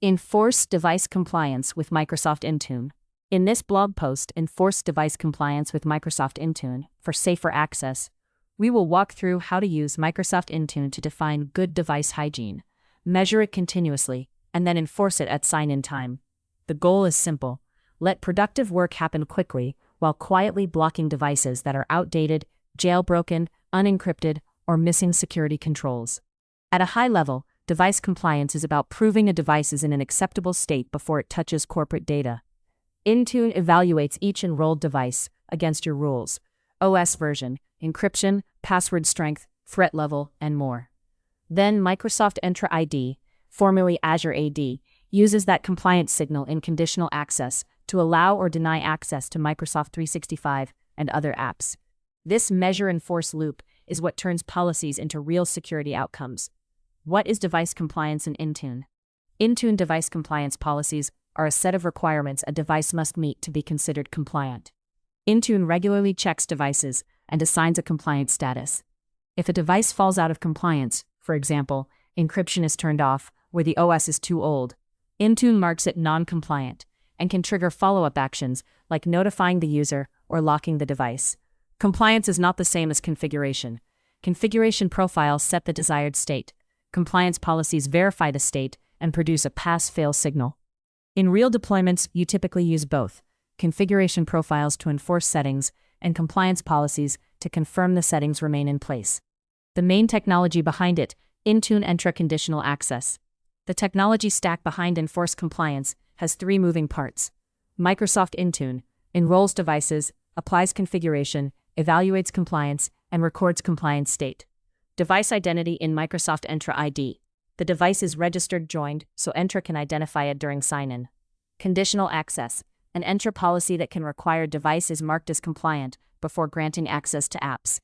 Enforce device compliance with Microsoft Intune. In this blog post, Enforce Device Compliance with Microsoft Intune for Safer Access, we will walk through how to use Microsoft Intune to define good device hygiene, measure it continuously, and then enforce it at sign-in time. The goal is simple: let productive work happen quickly while quietly blocking devices that are outdated, jailbroken, unencrypted, or missing security controls. At a high level, device compliance is about proving a device is in an acceptable state before it touches corporate data. Intune evaluates each enrolled device against your rules: OS version, encryption, password strength, threat level, and more. Then Microsoft Entra ID, formerly Azure AD, uses that compliance signal in conditional access to allow or deny access to Microsoft 365 and other apps. This measure-enforce loop is what turns policies into real security outcomes. What is device compliance in Intune? Intune device compliance policies are a set of requirements a device must meet to be considered compliant. Intune regularly checks devices and assigns a compliance status. If a device falls out of compliance, for example, encryption is turned off or the OS is too old, Intune marks it non-compliant and can trigger follow-up actions like notifying the user or locking the device. Compliance is not the same as configuration. Configuration profiles set the desired state. Compliance policies verify the state and produce a pass-fail signal. In real deployments, you typically use both: configuration profiles to enforce settings and compliance policies to confirm the settings remain in place. The main technology behind it, Intune Entra Conditional Access. The technology stack behind Enforce Compliance has three moving parts. Microsoft Intune enrolls devices, applies configuration, evaluates compliance, and records compliance state. Device identity in Microsoft Entra ID. The device is registered joined, so Entra can identify it during sign-in. Conditional access. An Entra policy that can require device is marked as compliant before granting access to apps.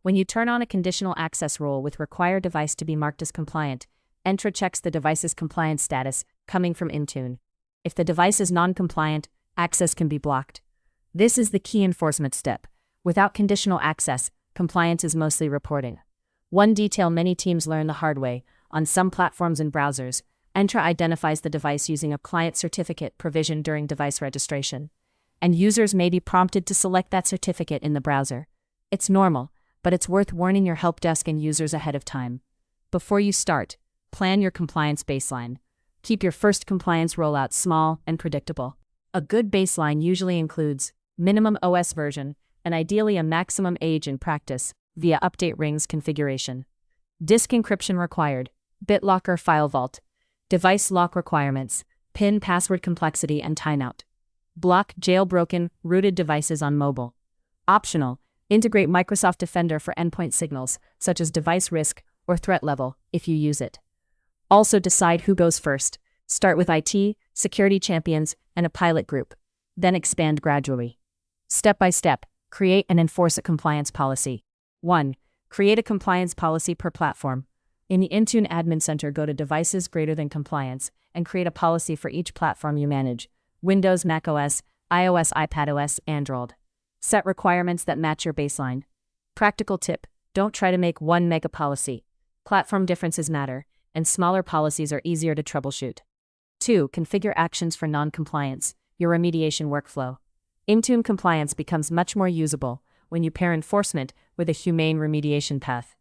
When you turn on a conditional access rule with require device to be marked as compliant, Entra checks the device's compliance status coming from Intune. If the device is non-compliant, access can be blocked. This is the key enforcement step. Without conditional access, compliance is mostly reporting. One detail many teams learn the hard way: on some platforms and browsers, Entra identifies the device using a client certificate provisioned during device registration, and users may be prompted to select that certificate in the browser. It's normal, but it's worth warning your help desk and users ahead of time. Before you start, plan your compliance baseline. Keep your first compliance rollout small and predictable. A good baseline usually includes minimum OS version and ideally a maximum age in practice via update rings configuration. Disk encryption required, BitLocker file vault. Device lock requirements, PIN password complexity and timeout. Block jailbroken, rooted devices on mobile. Optional, integrate Microsoft Defender for endpoint signals, such as device risk or threat level, if you use it. Also decide who goes first. Start with IT, security champions, and a pilot group. Then expand gradually. Step by step, create and enforce a compliance policy. 1. Create a compliance policy per platform. In the Intune Admin Center, go to Devices Greater Than Compliance and create a policy for each platform you manage: Windows, macOS, iOS, iPadOS, Android. Set requirements that match your baseline. Practical tip: don't try to make one mega policy. Platform differences matter, and smaller policies are easier to troubleshoot. 2. Configure actions for non-compliance, your remediation workflow. Intune compliance becomes much more usable when you pair enforcement with a humane remediation path.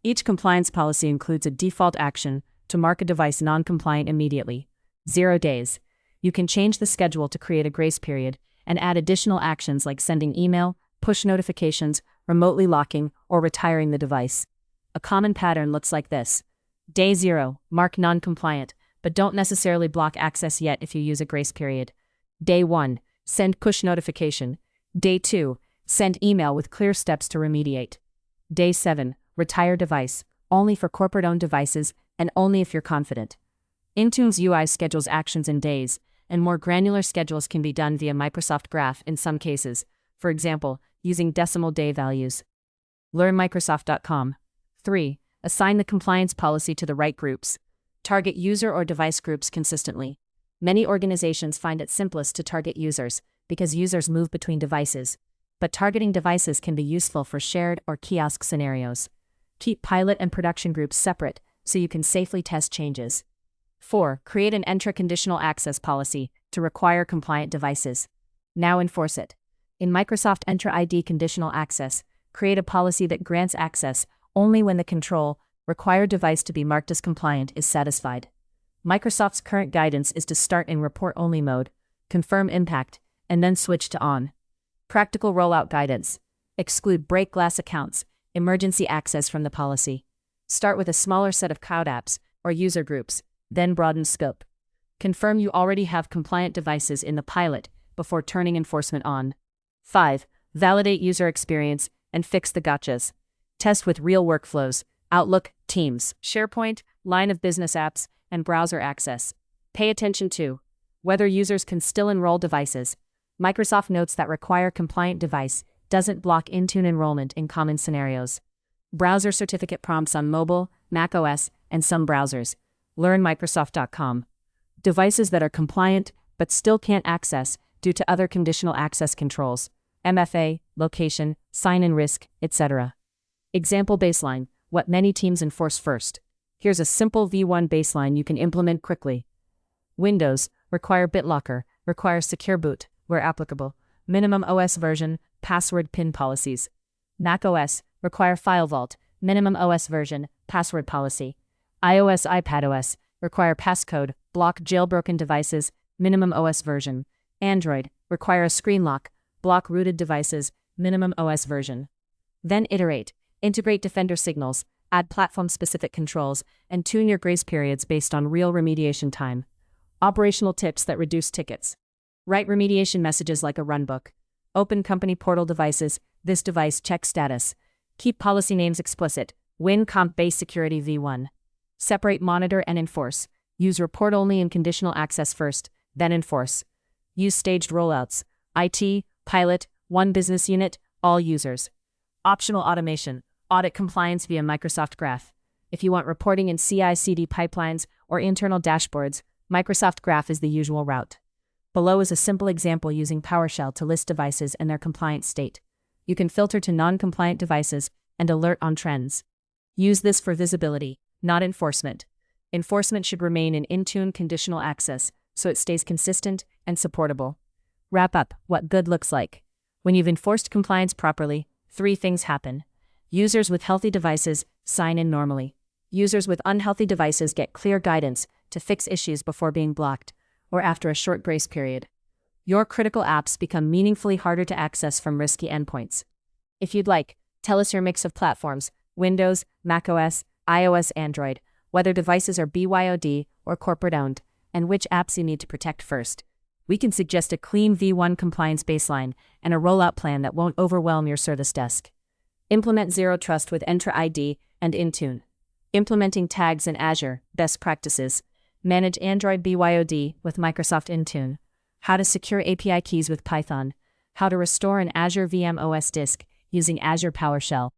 Each compliance policy includes a default action to mark a device non-compliant immediately. 0 days. You can change the schedule to create a grace period and add additional actions like sending email, push notifications, remotely locking, or retiring the device. A common pattern looks like this. Day 0, mark non-compliant, but don't necessarily block access yet if you use a grace period. Day 1, send push notification. Day 2, send email with clear steps to remediate. Day 7, retire device, only for corporate-owned devices and only if you're confident. Intune's UI schedules actions in days, and more granular schedules can be done via Microsoft Graph in some cases, for example, using decimal day values. Learn Microsoft.com. 3. Assign the compliance policy to the right groups. Target user or device groups consistently. Many organizations find it simplest to target users because users move between devices, but targeting devices can be useful for shared or kiosk scenarios. Keep pilot and production groups separate so you can safely test changes. 4. Create an Entra conditional access policy to require compliant devices. Now enforce it. In Microsoft Entra ID conditional access, create a policy that grants access only when the control required device to be marked as compliant is satisfied. Microsoft's current guidance is to start in report-only mode, confirm impact, and then switch to on. Practical rollout guidance. Exclude break glass accounts, emergency access from the policy. Start with a smaller set of cloud apps or user groups, then broaden scope. Confirm you already have compliant devices in the pilot before turning enforcement on. 5. Validate user experience and fix the gotchas. Test with real workflows, Outlook, Teams, SharePoint, line of business apps, and browser access. Pay attention to whether users can still enroll devices. Microsoft notes that require compliant device doesn't block Intune enrollment in common scenarios. Browser certificate prompts on mobile, macOS, and some browsers. Learn Microsoft.com. Devices that are compliant but still can't access due to other conditional access controls, MFA, location, sign-in risk, etc. Example baseline, what many teams enforce first. Here's a simple V1 baseline you can implement quickly. Windows, require BitLocker, require secure boot, where applicable, minimum OS version, password PIN policies. macOS, require file vault, minimum OS version, password policy. iOS, iPadOS, require passcode, block jailbroken devices, minimum OS version. Android, require a screen lock, block rooted devices, minimum OS version. Then iterate, integrate Defender signals, add platform-specific controls, and tune your grace periods based on real remediation time. Operational tips that reduce tickets. Write remediation messages like a runbook. Open company portal devices, this device check status. Keep policy names explicit, win comp-based security V1. Separate monitor and enforce. Use report only and conditional access first, then enforce. Use staged rollouts. IT, pilot, one business unit, all users. Optional automation. Audit compliance via Microsoft Graph. If you want reporting in CI/CD pipelines or internal dashboards, Microsoft Graph is the usual route. Below is a simple example using PowerShell to list devices and their compliant state. You can filter to non-compliant devices and alert on trends. Use this for visibility, not enforcement. Enforcement should remain in Intune conditional access so it stays consistent and supportable. Wrap up what good looks like. When you've enforced compliance properly, 3 things happen. Users with healthy devices sign in normally. Users with unhealthy devices get clear guidance to fix issues before being blocked, or after a short grace period. Your critical apps become meaningfully harder to access from risky endpoints. If you'd like, tell us your mix of platforms, Windows, macOS, iOS, Android, whether devices are BYOD or corporate-owned, and which apps you need to protect first. We can suggest a clean V1 compliance baseline and a rollout plan that won't overwhelm your service desk. Implement Zero Trust with Entra ID and Intune. Implementing tags in Azure, best practices. Manage Android BYOD with Microsoft Intune. How to secure API keys with Python. How to restore an Azure VM OS disk using Azure PowerShell.